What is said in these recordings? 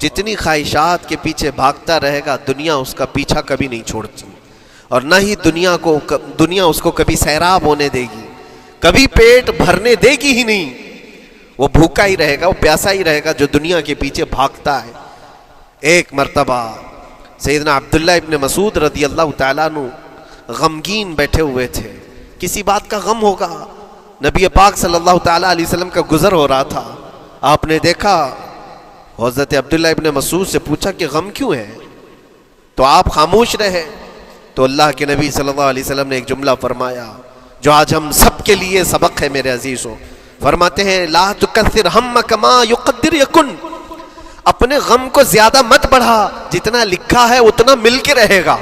جتنی خواہشات کے پیچھے بھاگتا رہے گا دنیا اس کا پیچھا کبھی نہیں چھوڑتی، اور نہ ہی دنیا اس کو کبھی سیراب ہونے دے گی، کبھی پیٹ بھرنے دے گی ہی نہیں۔ وہ بھوکا ہی رہے گا، وہ پیاسا ہی رہے گا جو دنیا کے پیچھے بھاگتا ہے۔ ایک مرتبہ سیدنا عبداللہ ابن مسعود رضی اللہ تعالیٰ عنہ غمگین بیٹھے ہوئے تھے، کسی بات کا غم ہوگا، نبی پاک صلی اللہ تعالیٰ علیہ وسلم کا گزر ہو رہا تھا، آپ نے دیکھا، حضرت عبداللہ ابن مسعود سے پوچھا کہ غم کیوں ہے، تو آپ خاموش رہے، تو اللہ کے نبی صلی اللہ علیہ وسلم نے ایک جملہ فرمایا جو آج ہم سب کے لیے سبق ہے میرے عزیزوں، فرماتے ہیں لا تکثر ہمک ما یقدر یکن، اپنے غم کو زیادہ مت بڑھا، جتنا لکھا ہے اتنا مل کے رہے گا،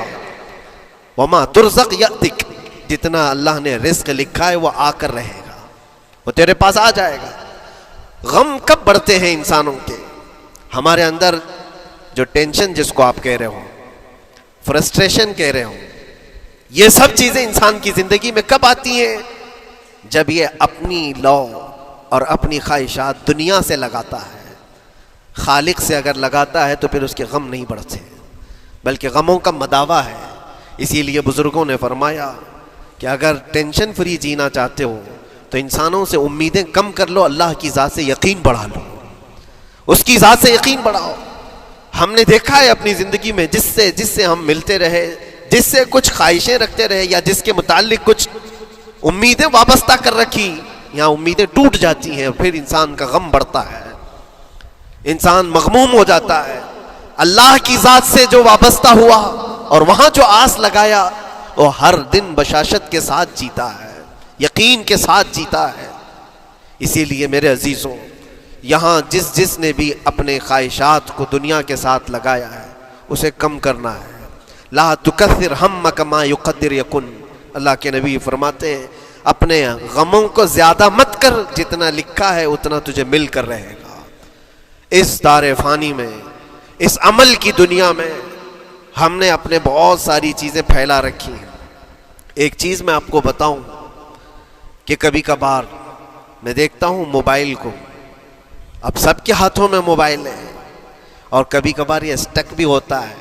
وما ترزق یأتک، جتنا اللہ نے رزق لکھا ہے وہ آ کر رہے گا، وہ تیرے پاس آ جائے گا۔ غم کب بڑھتے ہیں انسانوں کے؟ ہمارے اندر جو ٹینشن جس کو آپ کہہ رہے ہو، فرسٹریشن کہہ رہے ہو، یہ سب چیزیں انسان کی زندگی میں کب آتی ہیں؟ جب یہ اپنی لو اور اپنی خواہشات دنیا سے لگاتا ہے، خالق سے اگر لگاتا ہے تو پھر اس کے غم نہیں بڑھتے بلکہ غموں کا مداوا ہے۔ اسی لیے بزرگوں نے فرمایا کہ اگر ٹینشن فری جینا چاہتے ہو تو انسانوں سے امیدیں کم کر لو، اللہ کی ذات سے یقین بڑھا لو، اس کی ذات سے یقین بڑھاؤ۔ ہم نے دیکھا ہے اپنی زندگی میں جس سے ہم ملتے رہے، جس سے کچھ خواہشیں رکھتے رہے یا جس کے متعلق کچھ امیدیں وابستہ کر رکھی، یہاں امیدیں ٹوٹ جاتی ہیں، پھر انسان کا غم بڑھتا ہے، انسان مغموم ہو جاتا ہے۔ اللہ کی ذات سے جو وابستہ ہوا اور وہاں جو آس لگایا وہ ہر دن بشاشت کے ساتھ جیتا ہے، یقین کے ساتھ جیتا ہے۔ اسی لیے میرے عزیزوں، یہاں جس نے بھی اپنے خواہشات کو دنیا کے ساتھ لگایا ہے اسے کم کرنا ہے۔ لا تکثر ہمک ما یقدر یکن، اللہ کے نبی فرماتے ہیں اپنے غموں کو زیادہ مت کر، جتنا لکھا ہے اتنا تجھے مل کر رہے گا۔ اس دار فانی میں، اس عمل کی دنیا میں ہم نے اپنے بہت ساری چیزیں پھیلا رکھی ہیں۔ ایک چیز میں آپ کو بتاؤں کہ کبھی کبھار میں دیکھتا ہوں موبائل کو، اب سب کے ہاتھوں میں موبائل ہے، اور کبھی کبھار یہ اسٹک بھی ہوتا ہے،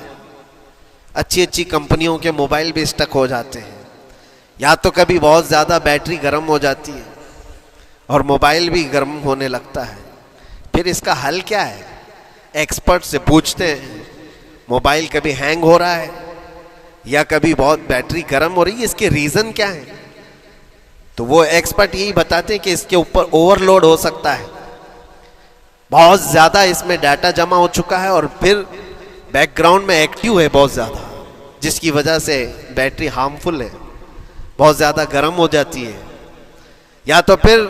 اچھی کمپنیوں کے موبائل بھی اسٹک ہو جاتے ہیں، یا تو کبھی بہت زیادہ بیٹری گرم ہو جاتی ہے اور موبائل بھی گرم ہونے لگتا ہے۔ پھر اس کا حل کیا ہے؟ ایکسپرٹ سے پوچھتے ہیں موبائل کبھی ہینگ ہو رہا ہے یا کبھی بہت بیٹری گرم ہو رہی ہے، اس کے ریزن کیا ہے؟ تو وہ ایکسپرٹ یہی بتاتے ہیں کہ اس کے اوپر اوور لوڈ ہو سکتا ہے، بہت زیادہ اس میں ڈیٹا جمع ہو چکا ہے اور پھر بیک گراؤنڈ میں ایکٹیو ہے بہت زیادہ، جس کی وجہ سے بیٹری ہارمفل ہے، بہت زیادہ گرم ہو جاتی ہے، یا تو پھر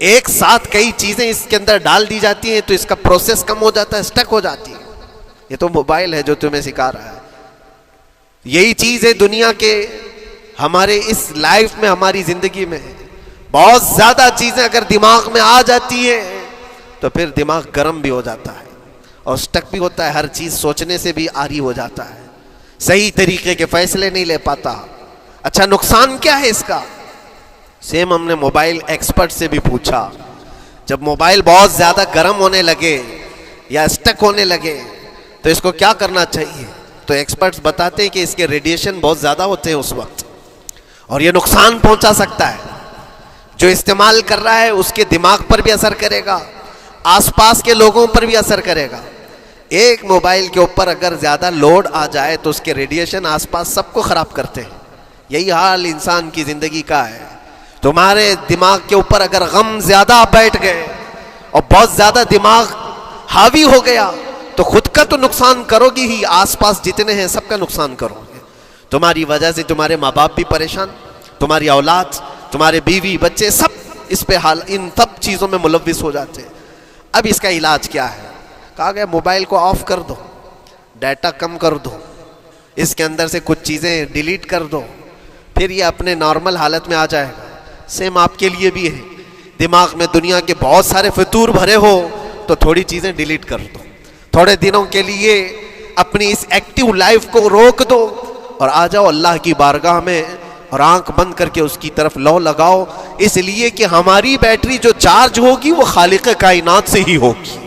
ایک ساتھ کئی چیزیں اس کے اندر ڈال دی جاتی ہیں تو اس کا پروسیس کم ہو جاتا ہے، اسٹک ہو جاتی ہے۔ یہ تو موبائل ہے جو تمہیں سکھا رہا ہے۔ یہی چیز ہے دنیا کے ہمارے اس لائف میں، ہماری زندگی میں بہت زیادہ چیزیں اگر دماغ میں آ جاتی ہیں تو پھر دماغ گرم بھی ہو جاتا ہے اور اسٹک بھی ہوتا ہے، ہر چیز سوچنے سے بھی عاری ہو جاتا ہے، صحیح طریقے کے فیصلے نہیں لے پاتا۔ اچھا نقصان کیا ہے اس کا؟ سیم ہم نے موبائل ایکسپرٹ سے بھی پوچھا، جب موبائل بہت زیادہ گرم ہونے لگے یا اسٹک ہونے لگے تو اس کو کیا کرنا چاہیے؟ تو ایکسپرٹس بتاتے ہیں کہ اس کے ریڈیشن بہت زیادہ ہوتے ہیں اس وقت، اور یہ نقصان پہنچا سکتا ہے، جو استعمال کر رہا ہے اس کے دماغ پر بھی اثر کرے گا، آس پاس کے لوگوں پر بھی اثر کرے گا۔ ایک موبائل کے اوپر اگر زیادہ لوڈ آ جائے تو اس کے ریڈیشن آس پاس سب کو خراب کرتے ہیں۔ یہی حال انسان کی زندگی کا ہے۔ تمہارے دماغ کے اوپر اگر غم زیادہ بیٹھ گئے اور بہت زیادہ دماغ حاوی ہو گیا تو خود کا تو نقصان کرو گی ہی، آس پاس جتنے ہیں سب کا نقصان کرو گے۔ تمہاری وجہ سے تمہارے ماں باپ بھی پریشان، تمہاری اولاد، تمہارے بیوی بچے سب اس پہ ان سب چیزوں میں ملوث ہو جاتے ہیں۔ اب اس کا علاج کیا ہے؟ کہا گیا موبائل کو آف کر دو، ڈیٹا کم کر دو، اس کے اندر سے کچھ چیزیں ڈیلیٹ کر دو، پھر یہ اپنے نارمل حالت میں آ جائے گا۔ سیم آپ کے لیے بھی ہے، دماغ میں دنیا کے بہت سارے فطور بھرے ہو تو تھوڑی چیزیں ڈیلیٹ کر دو، تھوڑے دنوں کے لیے اپنی اس ایکٹیو لائف کو روک دو اور آ جاؤ اللہ کی بارگاہ میں اور آنکھ بند کر کے اس کی طرف لو لگاؤ، اس لیے کہ ہماری بیٹری جو چارج ہوگی وہ خالق کائنات سے ہی ہوگی۔